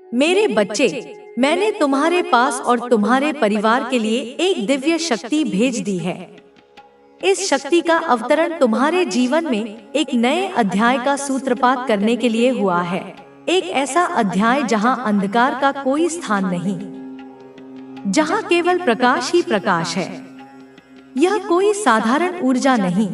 मेरे बच्चे, मैंने तुम्हारे पास और तुम्हारे परिवार के लिए एक दिव्य शक्ति भेज दी है। इस शक्ति का अवतरण तुम्हारे जीवन में एक नए अध्याय का सूत्रपात करने के लिए हुआ है। एक ऐसा अध्याय जहां अंधकार का कोई स्थान नहीं, जहां केवल प्रकाश ही प्रकाश है। यह कोई साधारण ऊर्जा नहीं,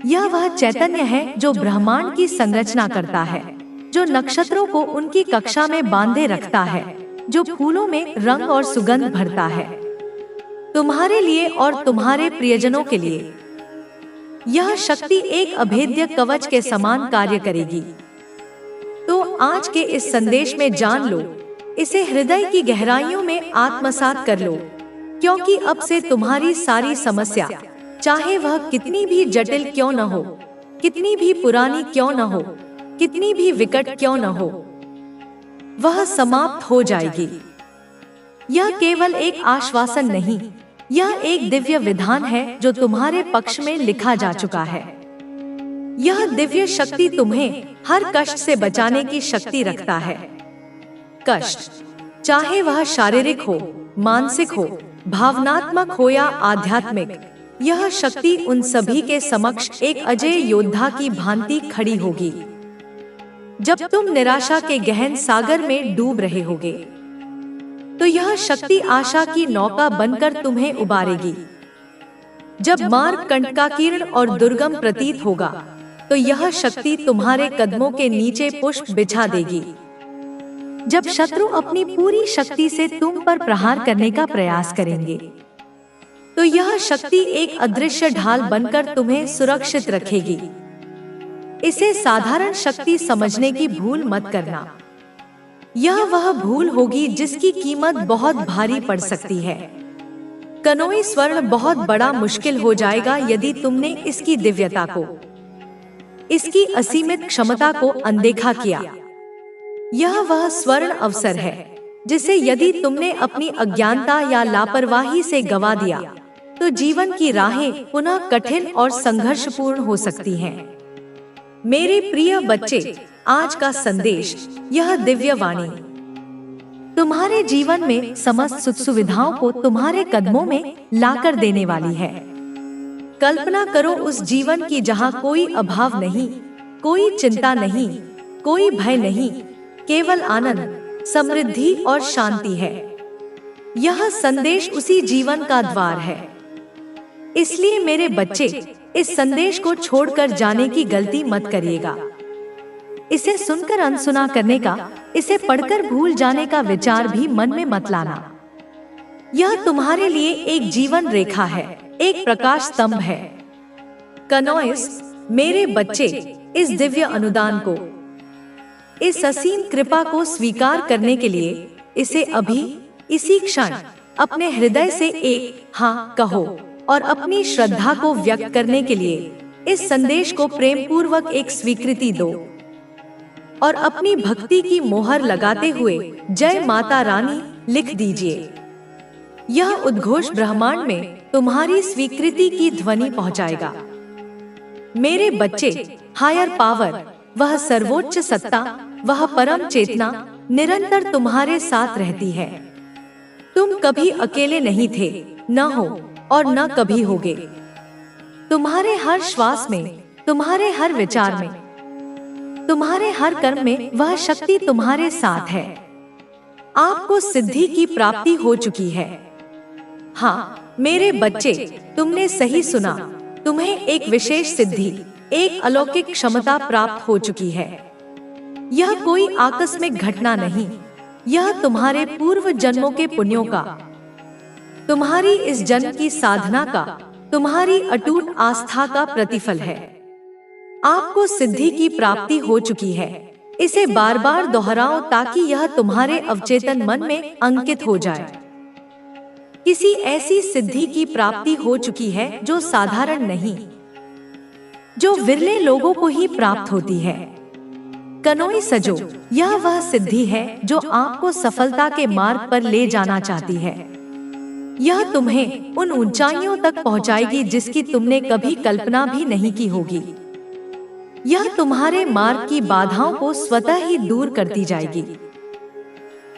यह वह चैतन्य है जो ब्रह्मांड की संरचना करता है, जो नक्षत्रों को उनकी कक्षा में बांधे रखता है, जो फूलों में रंग और सुगंध भरता है। तुम्हारे लिए और तुम्हारे प्रियजनों के लिए यह शक्ति एक अभेद्य कवच के समान कार्य करेगी। तो आज के इस संदेश में जान लो, इसे हृदय की गहराइयों में आत्मसात कर लो, क्योंकि अब से तुम्हारी सारी समस्या, चाहे वह कितनी भी जटिल क्यों न हो, कितनी भी पुरानी क्यों न हो, कितनी भी विकट क्यों न हो, वह समाप्त हो जाएगी। यह केवल एक आश्वासन नहीं, यह एक दिव्य विधान है जो तुम्हारे पक्ष में लिखा जा चुका है। यह दिव्य शक्ति तुम्हें हर कष्ट से बचाने की शक्ति रखता है। कष्ट, चाहे वह शारीरिक हो, मानसिक हो, भावनात्मक हो या आध्यात्मिक, यह शक्ति उन सभी के समक्ष एक अजय योद्धा की भांति खड़ी होगी। जब तुम निराशा के गहन सागर में डूब रहे होगे, तो यह शक्ति आशा की नौका बनकर तुम्हें उबारेगी। जब मार्ग कंटकाकीर्ण और दुर्गम प्रतीत होगा, तो यह शक्ति तुम्हारे कदमों के नीचे पुष्प बिछा देगी। जब शत्रु अपनी पूरी शक्ति से तुम पर प्रहार करने का प्रयास करेंगे, तो यह शक्ति एक अदृश्य ढाल बनकर तुम्हें सुरक्षित रखेगी। इसे साधारण शक्ति समझने की भूल मत करना। यह वह भूल होगी जिसकी कीमत बहुत भारी पड़ सकती है। कनोई स्वर्ण बहुत बड़ा मुश्किल हो जाएगा यदि तुमने इसकी दिव्यता को, इसकी असीमित क्षमता को अनदेखा किया। यह वह स्वर्ण अवसर है जिसे यदि तुमने अपनी अज्ञानता या लापरवाही से गवा दिया, तो जीवन की राहें पुनः कठिन और संघर्षपूर्ण हो सकती हैं। मेरे प्रिय बच्चे, आज का संदेश, यह दिव्य वाणी तुम्हारे जीवन में समस्त सुख सुविधाओं को तुम्हारे कदमों में लाकर देने वाली है। कल्पना करो उस जीवन की जहां कोई अभाव नहीं, कोई चिंता नहीं, कोई भय नहीं, केवल आनंद, समृद्धि और शांति है। यह संदेश उसी जीवन का द्वार है। इसलिए मेरे बच्चे, इस संदेश को छोड़कर जाने की गलती मत करिएगा। इसे सुनकर अनसुना करने का, इसे पढ़कर भूल जाने का विचार भी मन में मत लाना। यह तुम्हारे लिए एक जीवन रेखा है, एक प्रकाश स्तंभ है। कनोइस, मेरे बच्चे, इस दिव्य अनुदान को, इस असीम कृपा को स्वीकार करने के लिए इसे अभी, इसी क्षण अपने हृदय से एक हाँ कहो और अपनी श्रद्धा को व्यक्त करने के लिए इस संदेश को प्रेम पूर्वक एक स्वीकृति दो और अपनी भक्ति की मोहर लगाते हुए जय माता रानी लिख दीजिए। यह उद्घोष ब्रह्मांड में तुम्हारी स्वीकृति की ध्वनि पहुंचाएगा। मेरे बच्चे, हायर पावर, वह सर्वोच्च सत्ता, वह परम चेतना निरंतर तुम्हारे साथ रहती है। तुम कभी अकेले नहीं थे, न हो और न कभी होगे। तुम्हारे हर श्वास में, तुम्हारे हर विचार में, तुम्हारे हर कर्म में वह शक्ति तुम्हारे साथ है। आपको सिद्धि की प्राप्ति हो चुकी है। हाँ मेरे बच्चे, तुमने सही सुना, तुम्हें एक विशेष सिद्धि, एक अलौकिक क्षमता प्राप्त हो चुकी है। यह कोई आकस्मिक घटना नहीं, यह तुम्हारे पूर्व जन्मों के पुण्यों का, तुम्हारी इस जन्म की साधना का, तुम्हारी अटूट आस्था का प्रतिफल है। आपको सिद्धि की प्राप्ति हो चुकी है। इसे बार बार दोहराओ ताकि यह तुम्हारे अवचेतन मन में अंकित हो जाए। किसी ऐसी सिद्धि की प्राप्ति हो चुकी है जो साधारण नहीं, जो विरले लोगों को ही प्राप्त होती है। कनोई सजो, यह वह सिद्धि है जो आपको सफलता के मार्ग पर ले जाना चाहती है। यह तुम्हें उन ऊंचाइयों तक पहुंचाएगी जिसकी तुमने कभी कल्पना भी नहीं की होगी। यह तुम्हारे मार्ग की बाधाओं को स्वतः ही दूर करती जाएगी।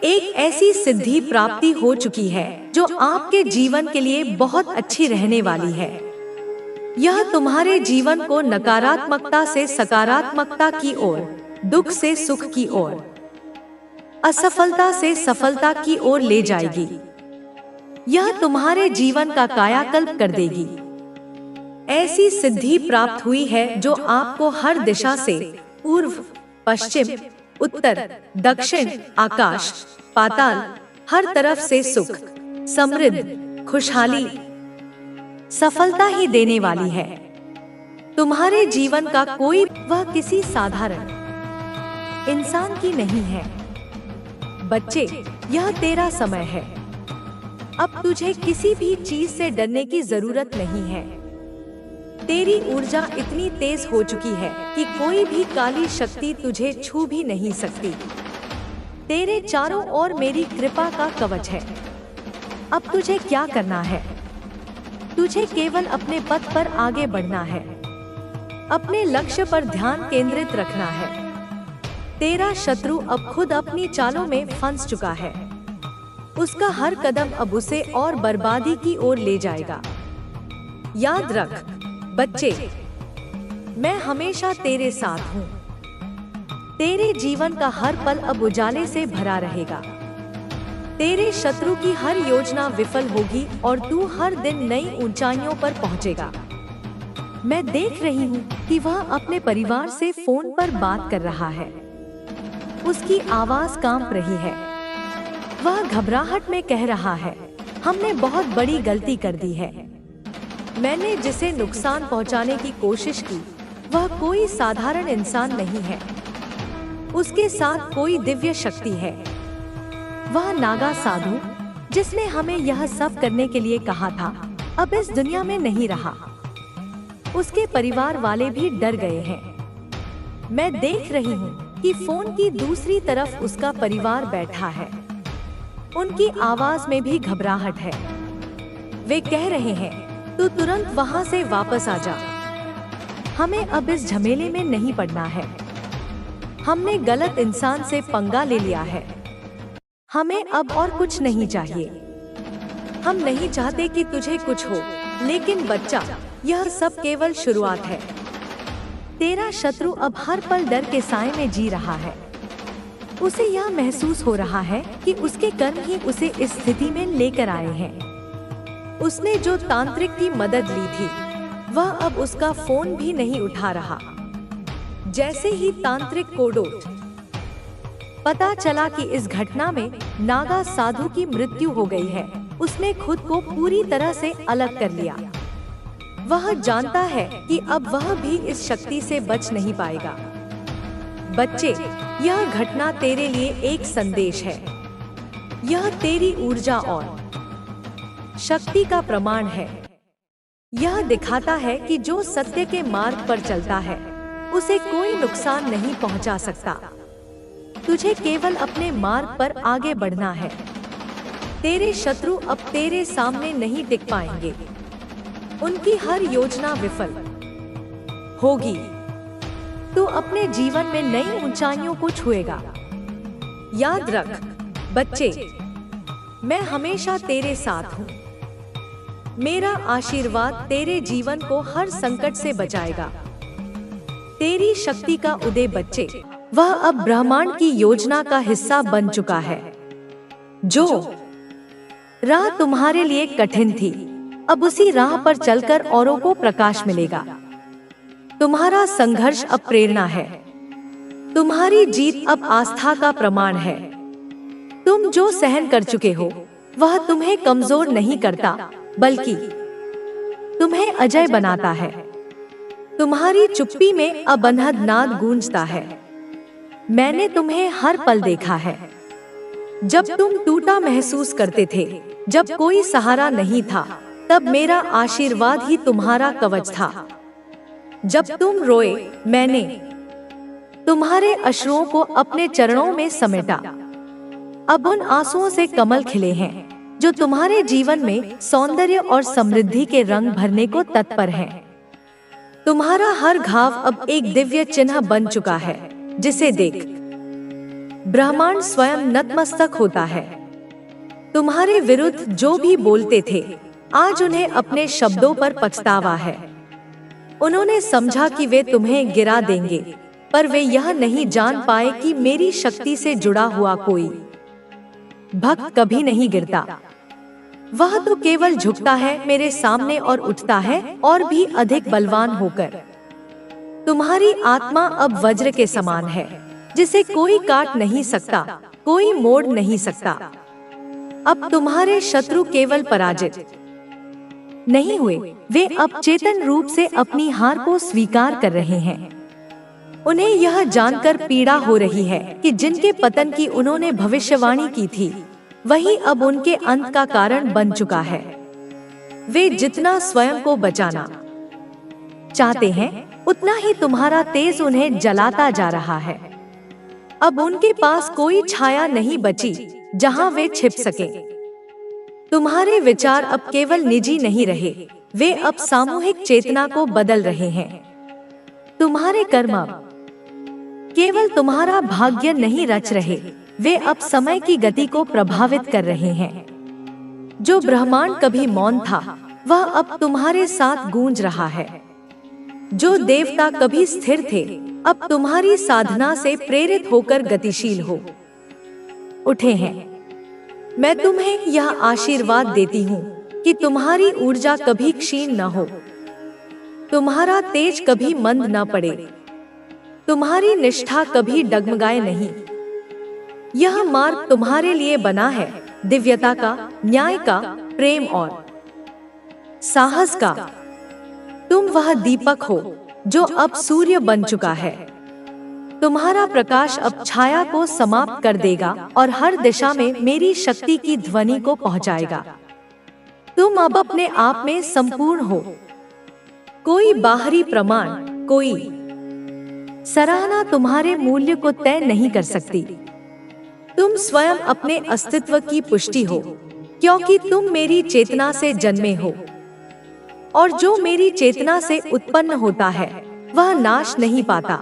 एक ऐसी सिद्धि प्राप्ति हो चुकी है जो आपके जीवन के लिए बहुत अच्छी रहने वाली है। यह तुम्हारे जीवन को नकारात्मकता से सकारात्मकता की ओर, दुख से सुख की ओर, असफलता से सफलता की ओर ले जाएगी। यह तुम्हारे जीवन का कायाकल्प कर देगी। ऐसी सिद्धि प्राप्त हुई है जो आपको हर दिशा से, पूर्व, पश्चिम, उत्तर, दक्षिण, आकाश, पाताल, हर तरफ से सुख, समृद्धि, खुशहाली, सफलता ही देने वाली है। तुम्हारे जीवन का कोई वह किसी साधारण इंसान की नहीं है। बच्चे, यह तेरा समय है। अब तुझे किसी भी चीज से डरने की जरूरत नहीं है। तेरी ऊर्जा इतनी तेज हो चुकी है कि कोई भी काली शक्ति तुझे छू भी नहीं सकती। तेरे चारों ओर मेरी कृपा का कवच है। अब तुझे क्या करना है? तुझे केवल अपने पथ पर आगे बढ़ना है। अपने लक्ष्य पर ध्यान केंद्रित रखना है। तेरा शत्रु अब खुद अपनी चालों में फंस चुका है। उसका हर कदम अब उसे और बर्बादी की ओर ले जाएगा। याद रख बच्चे, मैं हमेशा तेरे साथ हूँ। तेरे जीवन का हर पल अब उजाले से भरा रहेगा। तेरे शत्रु की हर योजना विफल होगी और तू हर दिन नई ऊंचाइयों पर पहुंचेगा। मैं देख रही हूँ कि वह अपने परिवार से फोन पर बात कर रहा है। उसकी आवाज कांप रही है। वह घबराहट में कह रहा है, हमने बहुत बड़ी गलती कर दी है। मैंने जिसे नुकसान पहुंचाने की कोशिश की वह कोई साधारण इंसान नहीं है। उसके साथ कोई दिव्य शक्ति है। वह नागा साधु जिसने हमें यह सब करने के लिए कहा था, अब इस दुनिया में नहीं रहा। उसके परिवार वाले भी डर गए हैं। मैं देख रही हूँ कि फोन की दूसरी तरफ उसका परिवार बैठा है। उनकी आवाज में भी घबराहट है। वे कह रहे हैं, तू तुरंत वहां से वापस आ जा। हमें अब इस झमेले में नहीं पड़ना है। हमने गलत इंसान से पंगा ले लिया है। हमें अब और कुछ नहीं चाहिए। हम नहीं चाहते कि तुझे कुछ हो, लेकिन बच्चा, यह सब केवल शुरुआत है। तेरा शत्रु अब हर पल डर के साए में जी रहा है। उसे यह महसूस हो रहा है कि उसके कर्म ही उसे इस स्थिति में लेकर आए हैं। उसने जो तांत्रिक की मदद ली थी, वह अब उसका फोन भी नहीं उठा रहा। जैसे ही तांत्रिक को पता चला कि इस घटना में नागा साधु की मृत्यु हो गई है, उसने खुद को पूरी तरह से अलग कर लिया। वह जानता है कि अब वह भी इस शक्ति से बच नहीं पाएगा। बच्चे, यह घटना तेरे लिए एक संदेश है। यह तेरी ऊर्जा और शक्ति का प्रमाण है। यह दिखाता है कि जो सत्य के मार्ग पर चलता है, उसे कोई नुकसान नहीं पहुंचा सकता। तुझे केवल अपने मार्ग पर आगे बढ़ना है। तेरे शत्रु अब तेरे सामने नहीं टिक पाएंगे। उनकी हर योजना विफल होगी। तू अपने जीवन में नई ऊंचाइयों को छुएगा। याद रख बच्चे, मैं हमेशा तेरे साथ हूँ। मेरा आशीर्वाद तेरे जीवन को हर संकट से बचाएगा। तेरी शक्ति का उदय बच्चे, वह अब ब्रह्मांड की योजना का हिस्सा बन चुका है। जो राह तुम्हारे लिए कठिन थी, अब उसी राह पर चलकर औरों को प्रकाश मिलेगा। तुम्हारा संघर्ष अब प्रेरणा है। तुम्हारी जीत अब आस्था का प्रमाण है। तुम जो सहन कर चुके हो, वह तुम्हें कमजोर नहीं करता, बल्कि तुम्हें अजय बनाता है। तुम्हारी चुप्पी में अब अनहद नाद गूंजता है। मैंने तुम्हें हर पल देखा है। जब तुम टूटा महसूस करते थे, जब कोई सहारा नहीं था, तब मेरा आशीर्वाद ही तुम्हारा कवच था। जब तुम रोए, मैंने तुम्हारे अश्रुओं को अपने चरणों में समेटा। अब उन आंसुओं से कमल खिले हैं, जो तुम्हारे जीवन में सौंदर्य और समृद्धि के रंग भरने को तत्पर हैं। तुम्हारा हर घाव अब एक दिव्य चिन्ह बन चुका है, जिसे देख ब्रह्मांड स्वयं नतमस्तक होता है। तुम्हारे विरुद्ध जो भी बोलते थे, आज उन्हें अपने शब्दों पर पछतावा है। उन्होंने समझा कि वे तुम्हें गिरा देंगे, पर वे यह नहीं जान पाए कि मेरी शक्ति से जुड़ा हुआ कोई भक्त कभी नहीं गिरता। वह तो केवल झुकता है मेरे सामने और उठता है और भी अधिक बलवान होकर। तुम्हारी आत्मा अब वज्र के समान है, जिसे कोई काट नहीं सकता, कोई मोड़ नहीं सकता। अब तुम्हारे शत्रु केवल पराजित नहीं हुए, वे अब चेतन रूप से अपनी हार को स्वीकार कर रहे हैं। उन्हें यह जानकर पीड़ा हो रही है कि जिनके पतन की उन्होंने भविष्यवाणी की थी, वही अब उनके अंत का कारण बन चुका है। वे जितना स्वयं को बचाना चाहते हैं, उतना ही तुम्हारा तेज उन्हें जलाता जा रहा है। अब उनके पास कोई छाया नहीं बची जहां वे छिप सके। तुम्हारे विचार अब केवल निजी नहीं रहे, वे अब सामूहिक चेतना को बदल रहे हैं। तुम्हारे कर्म अब केवल तुम्हारा भाग्य नहीं रच रहे, वे अब समय की गति को प्रभावित कर रहे हैं। जो ब्रह्मांड कभी मौन था, वह अब तुम्हारे साथ गूंज रहा है। जो देवता कभी स्थिर थे, अब तुम्हारी साधना से प्रेरित होकर गतिशील हो उठे हैं। मैं तुम्हें यह आशीर्वाद देती हूँ कि तुम्हारी ऊर्जा कभी क्षीण न हो, तुम्हारा तेज कभी मंद न पड़े, तुम्हारी निष्ठा कभी डगमगाए नहीं। यह मार्ग तुम्हारे लिए बना है, दिव्यता का, न्याय का, प्रेम और साहस का। तुम वह दीपक हो जो अब सूर्य बन चुका है। तुम्हारा प्रकाश अब छाया को समाप्त कर देगा और हर दिशा में मेरी शक्ति की ध्वनि को पहुंचाएगा। तुम अब अपने आप में संपूर्ण हो। कोई बाहरी प्रमाण, कोई सराहना तुम्हारे मूल्य को तय नहीं कर सकती। तुम स्वयं अपने अस्तित्व की पुष्टि हो, क्योंकि तुम मेरी चेतना से जन्मे हो। और जो मेरी चेतना से उत्पन्न होता है, वह नाश नहीं पाता,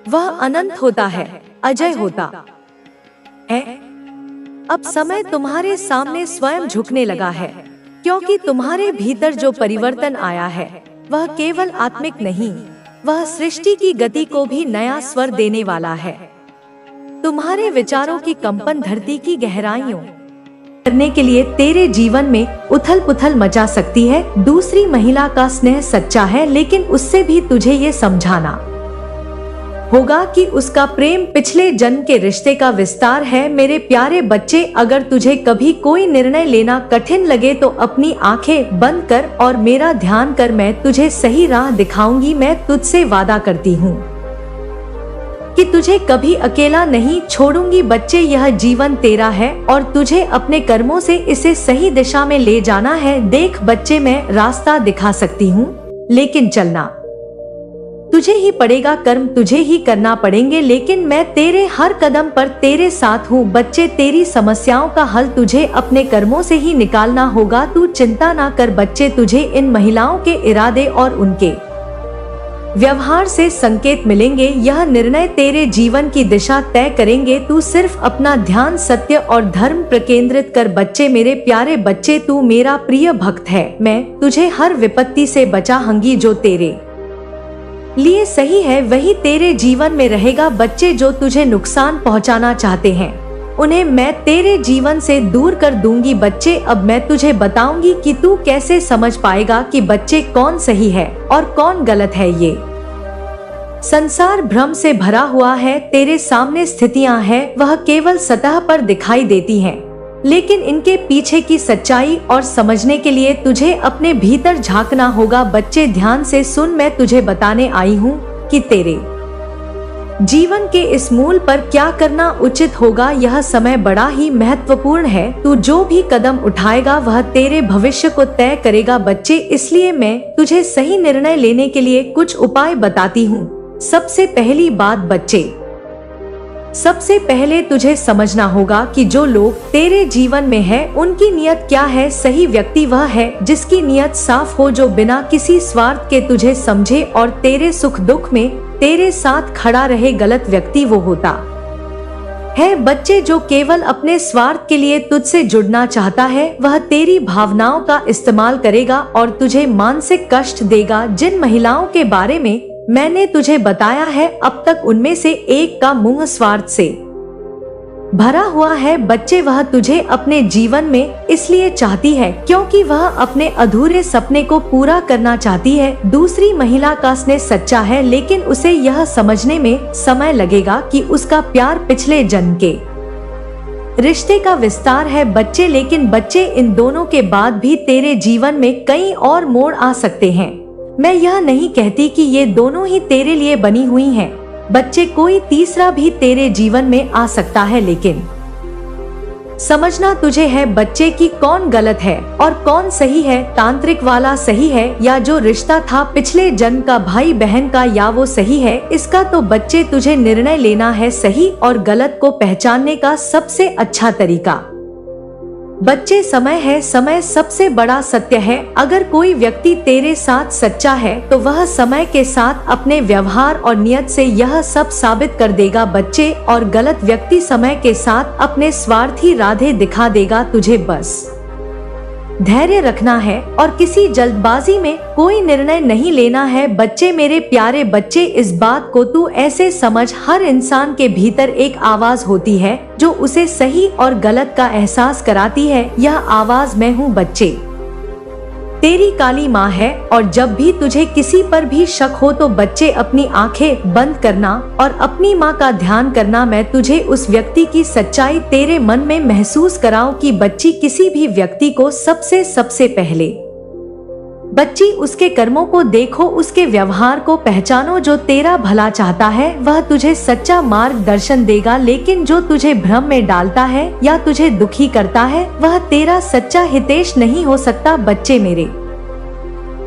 वह अनंत होता है, अजय होता है। अब समय तुम्हारे सामने स्वयं झुकने लगा है, क्योंकि तुम्हारे भीतर जो परिवर्तन आया है, वह केवल आत्मिक नहीं, वह सृष्टि की गति को भी नया स्वर देने वाला है। तुम्हारे विचारों की कंपन धरती की गहराइयों करने के लिए तेरे जीवन में उथल पुथल मचा सकती है। दूसरी महिला का स्नेह सच्चा है, लेकिन उससे भी तुझे ये समझाना होगा कि उसका प्रेम पिछले जन्म के रिश्ते का विस्तार है। मेरे प्यारे बच्चे, अगर तुझे कभी कोई निर्णय लेना कठिन लगे तो अपनी आंखें बंद कर और मेरा ध्यान कर। मैं तुझे सही राह दिखाऊंगी। मैं तुझसे वादा करती हूँ कि तुझे कभी अकेला नहीं छोड़ूंगी। बच्चे, यह जीवन तेरा है और तुझे अपने कर्मों से इसे सही दिशा में ले जाना है। देख बच्चे, मैं रास्ता दिखा सकती हूँ, लेकिन चलना तुझे ही पड़ेगा। कर्म तुझे ही करना पड़ेंगे, लेकिन मैं तेरे हर कदम पर तेरे साथ हूँ। बच्चे, तेरी समस्याओं का हल तुझे अपने कर्मों से ही निकालना होगा। तू चिंता ना कर बच्चे, तुझे इन महिलाओं के इरादे और उनके व्यवहार से संकेत मिलेंगे। यह निर्णय तेरे जीवन की दिशा तय करेंगे। तू सिर्फ अपना ध्यान सत्य और धर्म पर केंद्रित कर। बच्चे, मेरे प्यारे बच्चे, तू मेरा प्रिय भक्त है। मैं तुझे हर विपत्ति से बचाऊंगी। जो तेरे लिए सही है वही तेरे जीवन में रहेगा। बच्चे, जो तुझे नुकसान पहुंचाना चाहते हैं, उन्हें मैं तेरे जीवन से दूर कर दूंगी। बच्चे, अब मैं तुझे बताऊंगी कि तू कैसे समझ पाएगा कि बच्चे कौन सही है और कौन गलत है। ये संसार भ्रम से भरा हुआ है। तेरे सामने स्थितियां हैं, वह केवल सतह पर दिखाई देती हैं, लेकिन इनके पीछे की सच्चाई और समझने के लिए तुझे अपने भीतर झांकना होगा। बच्चे, ध्यान से सुन, मैं तुझे बताने आई हूँ कि तेरे जीवन के इस मूल पर क्या करना उचित होगा। यह समय बड़ा ही महत्वपूर्ण है। तू जो भी कदम उठाएगा वह तेरे भविष्य को तय करेगा। बच्चे, इसलिए मैं तुझे सही निर्णय लेने के लिए कुछ उपाय बताती हूँ। सबसे पहली बात बच्चे, सबसे पहले तुझे समझना होगा कि जो लोग तेरे जीवन में है उनकी नियत क्या है। सही व्यक्ति वह है जिसकी नियत साफ हो, जो बिना किसी स्वार्थ के तुझे समझे और तेरे सुख दुख में तेरे साथ खड़ा रहे। गलत व्यक्ति वो होता है बच्चे, जो केवल अपने स्वार्थ के लिए तुझसे जुड़ना चाहता है वह तेरी भावनाओं का इस्तेमाल करेगा और तुझे मानसिक कष्ट देगा। जिन महिलाओं के बारे में मैंने तुझे बताया है, अब तक उनमें से एक का मुंह स्वार्थ से भरा हुआ है बच्चे। वह तुझे अपने जीवन में इसलिए चाहती है क्योंकि वह अपने अधूरे सपने को पूरा करना चाहती है। दूसरी महिला का स्नेह सच्चा है, लेकिन उसे यह समझने में समय लगेगा कि उसका प्यार पिछले जन्म के रिश्ते का विस्तार है बच्चे। लेकिन बच्चे, इन दोनों के बाद भी तेरे जीवन में कई और मोड़ आ सकते हैं। मैं यह नहीं कहती कि ये दोनों ही तेरे लिए बनी हुई हैं बच्चे, कोई तीसरा भी तेरे जीवन में आ सकता है, लेकिन समझना तुझे है बच्चे कि कौन गलत है और कौन सही है। तांत्रिक वाला सही है या जो रिश्ता था पिछले जन्म का भाई बहन का, या वो सही है, इसका तो बच्चे तुझे निर्णय लेना है। सही और गलत को पहचानने का सबसे अच्छा तरीका बच्चे समय है। समय सबसे बड़ा सत्य है। अगर कोई व्यक्ति तेरे साथ सच्चा है तो वह समय के साथ अपने व्यवहार और नियत से यह सब साबित कर देगा बच्चे, और गलत व्यक्ति समय के साथ अपने स्वार्थी राधे दिखा देगा। तुझे बस धैर्य रखना है और किसी जल्दबाजी में कोई निर्णय नहीं लेना है बच्चे। मेरे प्यारे बच्चे, इस बात को तू ऐसे समझ, हर इंसान के भीतर एक आवाज होती है जो उसे सही और गलत का एहसास कराती है। यह आवाज मैं हूँ बच्चे, तेरी काली माँ है। और जब भी तुझे किसी पर भी शक हो तो बच्चे अपनी आंखें बंद करना और अपनी माँ का ध्यान करना। मैं तुझे उस व्यक्ति की सच्चाई तेरे मन में महसूस कराऊं कि बच्ची, किसी भी व्यक्ति को सबसे पहले बच्ची उसके कर्मों को देखो, उसके व्यवहार को पहचानो। जो तेरा भला चाहता है वह तुझे सच्चा मार्गदर्शन देगा, लेकिन जो तुझे भ्रम में डालता है या तुझे दुखी करता है वह तेरा सच्चा हितैषी नहीं हो सकता। बच्चे मेरे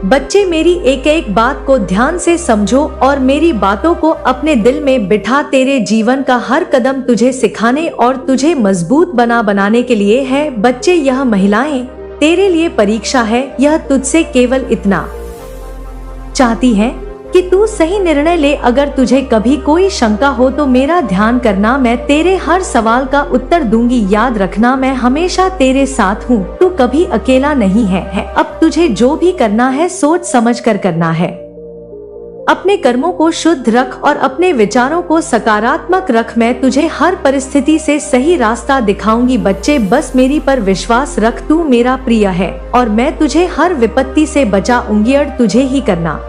बच्चे, मेरी एक एक बात को ध्यान से समझो और मेरी बातों को अपने दिल में बिठा। तेरे जीवन का हर कदम तुझे सिखाने और तुझे मजबूत बनाने के लिए है बच्चे। यह महिलाएं तेरे लिए परीक्षा है। यह तुझसे केवल इतना चाहती है कि तू सही निर्णय ले। अगर तुझे कभी कोई शंका हो तो मेरा ध्यान करना, मैं तेरे हर सवाल का उत्तर दूंगी। याद रखना, मैं हमेशा तेरे साथ हूँ, तू कभी अकेला नहीं है। अब तुझे जो भी करना है सोच समझ कर करना है। अपने कर्मों को शुद्ध रख और अपने विचारों को सकारात्मक रख। मैं तुझे हर परिस्थिति से सही रास्ता दिखाऊंगी बच्चे, बस मेरी पर विश्वास रख। तू मेरा प्रिय है और मैं तुझे हर विपत्ति से बचाऊंगी और तुझे ही करना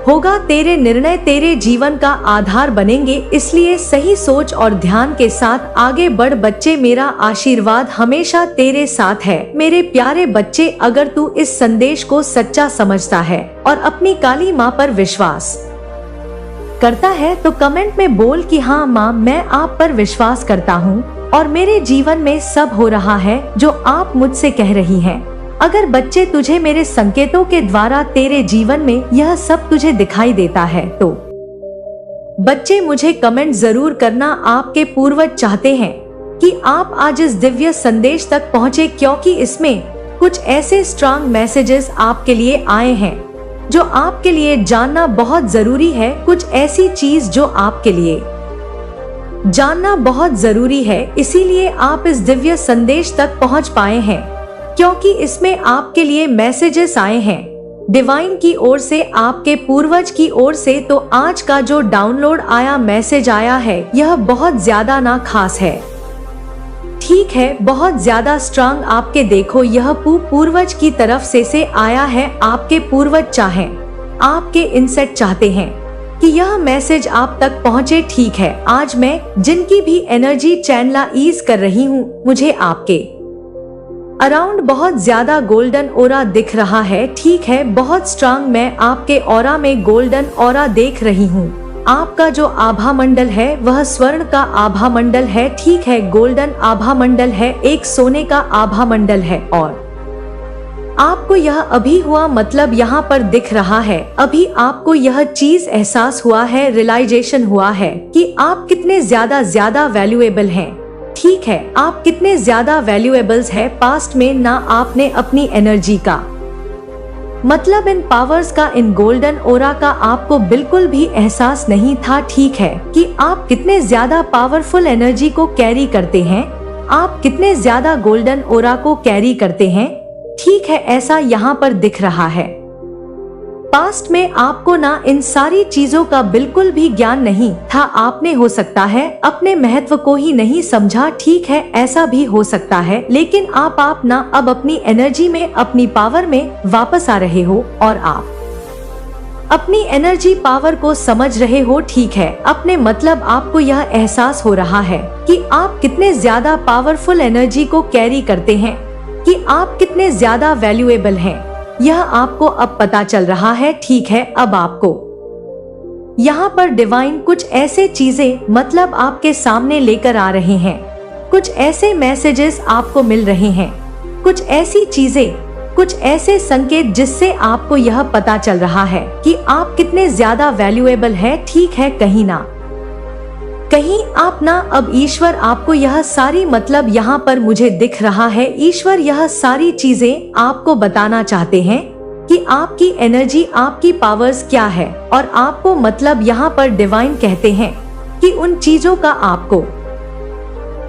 होगा। तेरे निर्णय तेरे जीवन का आधार बनेंगे, इसलिए सही सोच और ध्यान के साथ आगे बढ़ बच्चे। मेरा आशीर्वाद हमेशा तेरे साथ है मेरे प्यारे बच्चे। अगर तू इस संदेश को सच्चा समझता है और अपनी काली माँ पर विश्वास करता है तो कमेंट में बोल कि हाँ माँ, मैं आप पर विश्वास करता हूँ और मेरे जीवन में सब हो रहा है जो आप मुझसे कह रही हैं। अगर बच्चे तुझे मेरे संकेतों के द्वारा तेरे जीवन में यह सब तुझे दिखाई देता है तो बच्चे मुझे कमेंट जरूर करना। आपके पूर्वज चाहते हैं कि आप आज इस दिव्य संदेश तक पहुँचे, क्योंकि इसमें कुछ ऐसे स्ट्रांग मैसेजेस आपके लिए आए हैं जो आपके लिए जानना बहुत जरूरी है। कुछ ऐसी चीज जो आपके लिए जानना बहुत जरूरी है, इसीलिए आप इस दिव्य संदेश तक पहुँच पाए हैं, क्योंकि इसमें आपके लिए मैसेजेस आए हैं डिवाइन की ओर से, आपके पूर्वज की ओर से। तो आज का जो डाउनलोड आया मैसेज आया है यह बहुत ज्यादा ना खास है, ठीक है, बहुत ज्यादा स्ट्रांग। आपके देखो, यह पूर्वज की तरफ से आया है। आपके पूर्वज चाहें, आपके इनसेट चाहते हैं कि यह मैसेज आप तक पहुंचे, ठीक है। आज मैं जिनकी भी एनर्जी चैनलाइज कर रही हूँ, मुझे आपके अराउंड बहुत ज्यादा गोल्डन ओरा दिख रहा है, ठीक है, बहुत स्ट्रांग। मैं आपके ऑरा में गोल्डन ओरा देख रही हूँ। आपका जो आभा मंडल है वह स्वर्ण का आभा मंडल है, ठीक है, गोल्डन आभा मंडल है, एक सोने का आभा मंडल है। और आपको यह अभी हुआ, मतलब यहाँ पर दिख रहा है, अभी आपको यह चीज एहसास हुआ है, रियलाइजेशन हुआ है कि आप कितने ज्यादा वैल्यूएबल हैं, ठीक है, आप कितने ज्यादा वैल्यूएबल्स है। पास्ट में ना आपने अपनी एनर्जी का, मतलब इन पावर्स का, इन गोल्डन ओरा का आपको बिल्कुल भी एहसास नहीं था, ठीक है, कि आप कितने ज्यादा पावरफुल एनर्जी को कैरी करते हैं, आप कितने ज्यादा गोल्डन ओरा को कैरी करते हैं। ठीक है, ऐसा यहाँ पर दिख रहा है। पास्ट में आपको ना इन सारी चीजों का बिल्कुल भी ज्ञान नहीं था, आपने हो सकता है अपने महत्व को ही नहीं समझा। ठीक है, ऐसा भी हो सकता है, लेकिन आप ना अब अपनी एनर्जी में, अपनी पावर में वापस आ रहे हो और आप अपनी एनर्जी पावर को समझ रहे हो। ठीक है, अपने मतलब आपको यह एहसास हो रहा है कि आप कितने ज्यादा पावरफुल एनर्जी को कैरी करते हैं, कि आप कितने ज्यादा वैल्यूएबल हैं। यह आपको अब पता चल रहा है। ठीक है, अब आपको यहाँ पर डिवाइन कुछ ऐसे चीजें मतलब आपके सामने लेकर आ रहे हैं, कुछ ऐसे मैसेजेस आपको मिल रहे हैं, कुछ ऐसी चीजें, कुछ ऐसे संकेत जिससे आपको यह पता चल रहा है कि आप कितने ज्यादा वैल्यूएबल है। ठीक है, कहीं ना कहीं आप ना अब ईश्वर आपको यह सारी मतलब यहाँ पर मुझे दिख रहा है, ईश्वर यह सारी चीजें आपको बताना चाहते हैं कि आपकी एनर्जी, आपकी पावर्स क्या है, और आपको मतलब यहाँ पर डिवाइन कहते हैं कि उन चीजों का आपको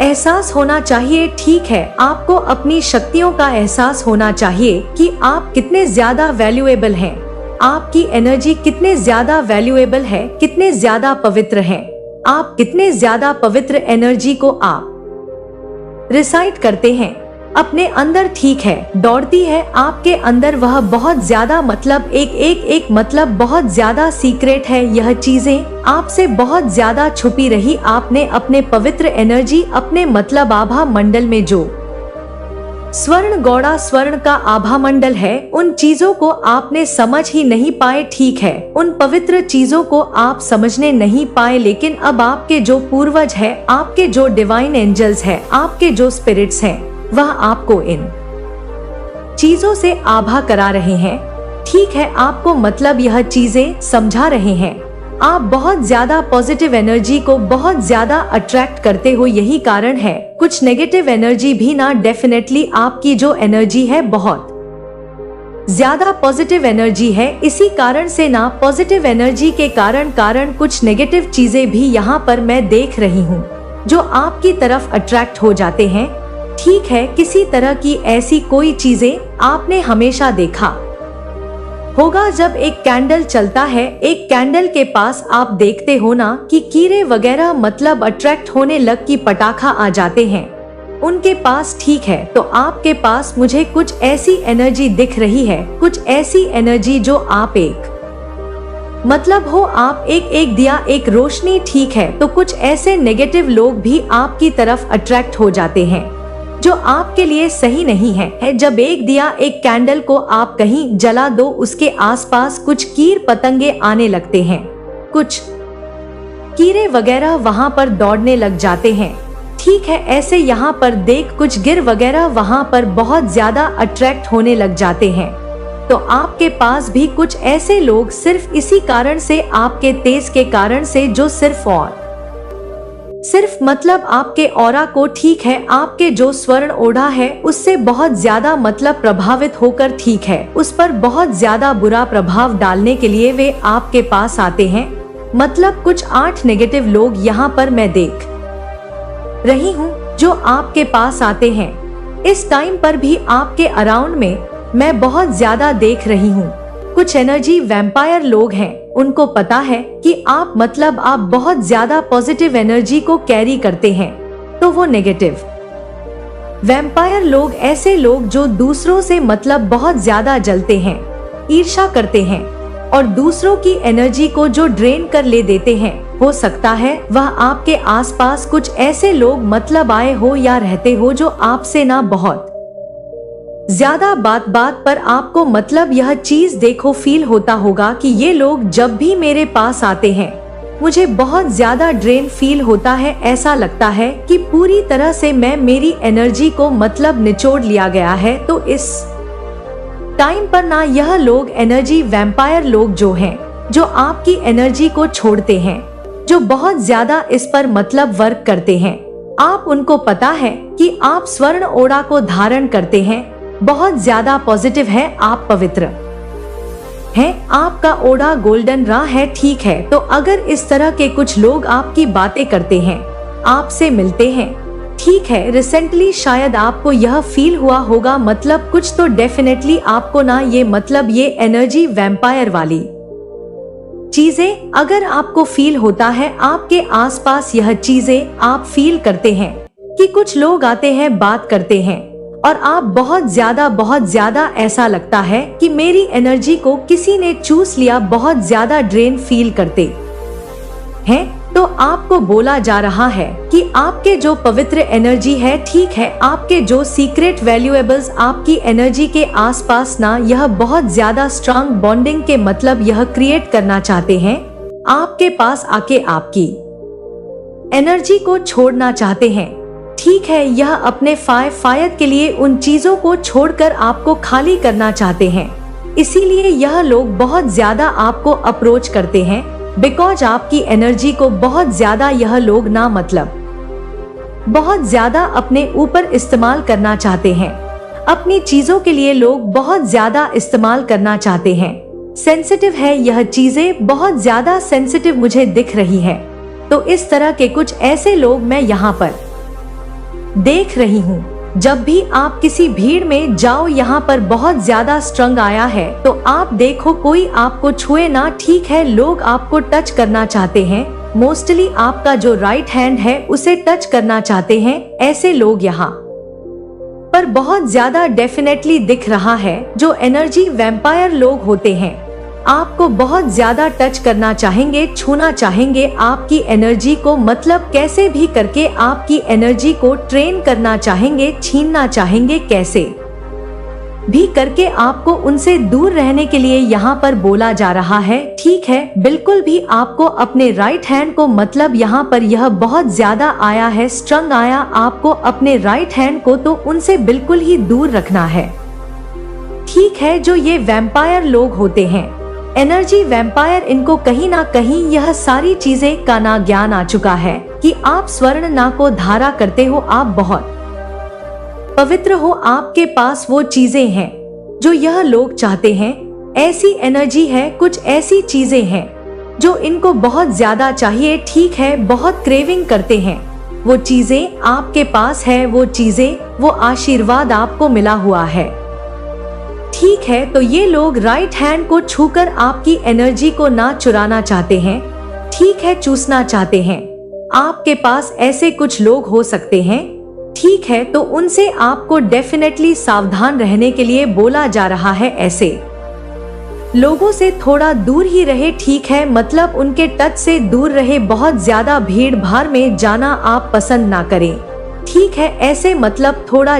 एहसास होना चाहिए। ठीक है, आपको अपनी शक्तियों का एहसास होना चाहिए कि आप कितने ज्यादा वैल्यूएबल हैं, आपकी एनर्जी कितने ज्यादा वैल्यूएबल है, कितने ज्यादा पवित्र है, आप कितने ज्यादा पवित्र एनर्जी को आप रिसाइट करते हैं अपने अंदर। ठीक है, दौड़ती है आपके अंदर वह बहुत ज्यादा मतलब एक मतलब बहुत ज्यादा सीक्रेट है। यह चीजें आपसे बहुत ज्यादा छुपी रही, आपने अपने पवित्र एनर्जी, अपने मतलब आभा मंडल में जो स्वर्ण गौड़ा स्वर्ण का आभा मंडल है, उन चीजों को आपने समझ ही नहीं पाए। ठीक है, उन पवित्र चीजों को आप समझने नहीं पाए, लेकिन अब आपके जो पूर्वज है, आपके जो डिवाइन एंजल्स है, आपके जो स्पिरिट्स हैं, वह आपको इन चीजों से आभा करा रहे हैं। ठीक है, आपको मतलब यह चीजें समझा रहे हैं। आप बहुत ज्यादा पॉजिटिव एनर्जी को बहुत ज्यादा अट्रैक्ट करते हो, यही कारण है कुछ नेगेटिव एनर्जी भी ना डेफिनेटली आपकी जो एनर्जी है बहुत ज्यादा पॉजिटिव एनर्जी है। इसी कारण से ना पॉजिटिव एनर्जी के कारण कुछ नेगेटिव चीजें भी यहाँ पर मैं देख रही हूँ जो आपकी तरफ अट्रैक्ट हो जाते हैं। ठीक है, किसी तरह की ऐसी कोई चीजें आपने हमेशा देखा होगा जब एक कैंडल चलता है, एक कैंडल के पास आप देखते हो ना कि कीड़े वगैरह मतलब अट्रैक्ट होने लग की पटाखा आ जाते हैं उनके पास। ठीक है, तो आपके पास मुझे कुछ ऐसी एनर्जी दिख रही है, कुछ ऐसी एनर्जी जो आप एक मतलब हो, आप एक दिया, एक रोशनी। ठीक है, तो कुछ ऐसे नेगेटिव लोग भी आपकी तरफ अट्रैक्ट हो जाते हैं जो आपके लिए सही नहीं है। जब एक दिया, एक कैंडल को आप कहीं जला दो, उसके आसपास कुछ कीड़ पतंगे आने लगते हैं, कुछ कीड़े वगैरह वहां पर दौड़ने लग जाते हैं। ठीक है, ऐसे यहाँ पर देख कुछ गिर वगैरह वहां पर बहुत ज्यादा अट्रैक्ट होने लग जाते हैं। तो आपके पास भी कुछ ऐसे लोग सिर्फ इसी कारण से, आपके तेज के कारण से, जो सिर्फ मतलब आपके ऑरा को, ठीक है, आपके जो स्वर्ण ओढ़ा है उससे बहुत ज्यादा मतलब प्रभावित होकर, ठीक है, उस पर बहुत ज्यादा बुरा प्रभाव डालने के लिए वे आपके पास आते हैं। मतलब कुछ 8 नेगेटिव लोग यहाँ पर मैं देख रही हूँ जो आपके पास आते हैं। इस टाइम पर भी आपके अराउंड में मैं बहुत ज्यादा देख रही हूँ कुछ एनर्जी वैम्पायर लोग हैं। उनको पता है कि आप मतलब आप बहुत ज्यादा पॉजिटिव एनर्जी को कैरी करते हैं, तो वो नेगेटिव वैम्पायर लोग, ऐसे लोग जो दूसरों से मतलब बहुत ज्यादा जलते हैं, ईर्ष्या करते हैं और दूसरों की एनर्जी को जो ड्रेन कर ले देते हैं। हो सकता है वह आपके आसपास कुछ ऐसे लोग मतलब आए हो या रहते हो जो आपसे ना बहुत ज्यादा बात पर आपको मतलब यह चीज देखो फील होता होगा कि ये लोग जब भी मेरे पास आते हैं मुझे बहुत ज्यादा ड्रेन फील होता है। ऐसा लगता है कि पूरी तरह से मेरी एनर्जी को मतलब निचोड़ लिया गया है। तो इस टाइम पर ना यह लोग एनर्जी वैम्पायर लोग जो हैं, जो आपकी एनर्जी को छोड़ते हैं, जो बहुत ज्यादा इस पर मतलब वर्क करते हैं। आप उनको पता है कि आप स्वर्ण ओड़ा को धारण करते हैं, बहुत ज्यादा पॉजिटिव है, आप पवित्र है, आपका ओढ़ा गोल्डन रहा है, ठीक है। तो अगर इस तरह के कुछ लोग आपकी बातें करते हैं, आपसे मिलते हैं, ठीक है, रिसेंटली शायद आपको यह फील हुआ होगा, मतलब कुछ तो डेफिनेटली आपको ना, ये मतलब ये एनर्जी वैम्पायर वाली चीजें अगर आपको फील होता है, आपके आसपास यह चीजें आप फील करते हैं कि कुछ लोग आते हैं, बात करते हैं और आप बहुत ज्यादा ऐसा लगता है कि मेरी एनर्जी को किसी ने चूस लिया, बहुत ज्यादा ड्रेन फील करते हैं। तो आपको बोला जा रहा है कि आपके जो पवित्र एनर्जी है, ठीक है, आपके जो सीक्रेट वैल्यूएबल्स आपकी एनर्जी के आसपास ना, यह बहुत ज्यादा स्ट्रांग बॉन्डिंग के मतलब यह क्रिएट करना चाहते हैं, आपके पास आके आपकी एनर्जी को छोड़ना चाहते हैं, ठीक है, यह अपने फायद के लिए उन चीजों को छोड़कर आपको खाली करना चाहते हैं। इसीलिए यह लोग बहुत ज्यादा आपको अप्रोच करते हैं, बिकॉज आपकी एनर्जी को बहुत ज्यादा यह लोग ना, मतलब बहुत ज्यादा अपने ऊपर इस्तेमाल करना चाहते हैं। अपनी चीजों के लिए लोग बहुत ज्यादा इस्तेमाल करना चाहते हैं। सेंसिटिव है, यह चीजें बहुत ज्यादा सेंसिटिव मुझे दिख रही है। तो इस तरह के कुछ ऐसे लोग मैं यहाँ पर देख रही हूँ। जब भी आप किसी भीड़ में जाओ, यहाँ पर बहुत ज्यादा स्ट्रंग आया है, तो आप देखो कोई आपको छुए ना, ठीक है, लोग आपको टच करना चाहते हैं, मोस्टली आपका जो राइट हैंड है उसे टच करना चाहते हैं। ऐसे लोग यहाँ पर बहुत ज्यादा डेफिनेटली दिख रहा है। जो एनर्जी वैम्पायर लोग होते हैं, आपको बहुत ज्यादा टच करना चाहेंगे, छूना चाहेंगे आपकी एनर्जी को, मतलब कैसे भी करके आपकी एनर्जी को ट्रेन करना चाहेंगे, छीनना चाहेंगे, कैसे भी करके आपको उनसे दूर रहने के लिए यहाँ पर बोला जा रहा है, ठीक है। बिल्कुल भी आपको अपने राइट हैंड को, मतलब यहाँ पर यह बहुत ज्यादा आया है, स्ट्रंग आया, आपको अपने राइट हैंड को तो उनसे बिल्कुल ही दूर रखना है, ठीक है। जो ये वैम्पायर लोग होते हैं, एनर्जी वैम्पायर, इनको कहीं ना कहीं यह सारी चीजें का ना ज्ञान आ चुका है कि आप स्वर्ण ना को धारा करते हो, आप बहुत पवित्र हो, आपके पास वो चीजें हैं जो यह लोग चाहते हैं। ऐसी एनर्जी है, कुछ ऐसी चीजें हैं जो इनको बहुत ज्यादा चाहिए, ठीक है, बहुत क्रेविंग करते हैं। वो चीजें आपके पास है, वो चीजें, वो आशीर्वाद आपको मिला हुआ है, ठीक है। तो ये लोग राइट हैंड को छूकर आपकी एनर्जी को ना चुराना चाहते हैं, ठीक है, चूसना चाहते हैं। आपके पास ऐसे कुछ लोग हो सकते हैं, ठीक है, तो उनसे आपको डेफिनेटली सावधान रहने के लिए बोला जा रहा है। ऐसे लोगों से थोड़ा दूर ही रहे, ठीक है, मतलब उनके टच से दूर रहे, बहुत ज्यादा भीड़ भाड़ में जाना आप पसंद ना करें, ठीक है। ऐसे मतलब थोड़ा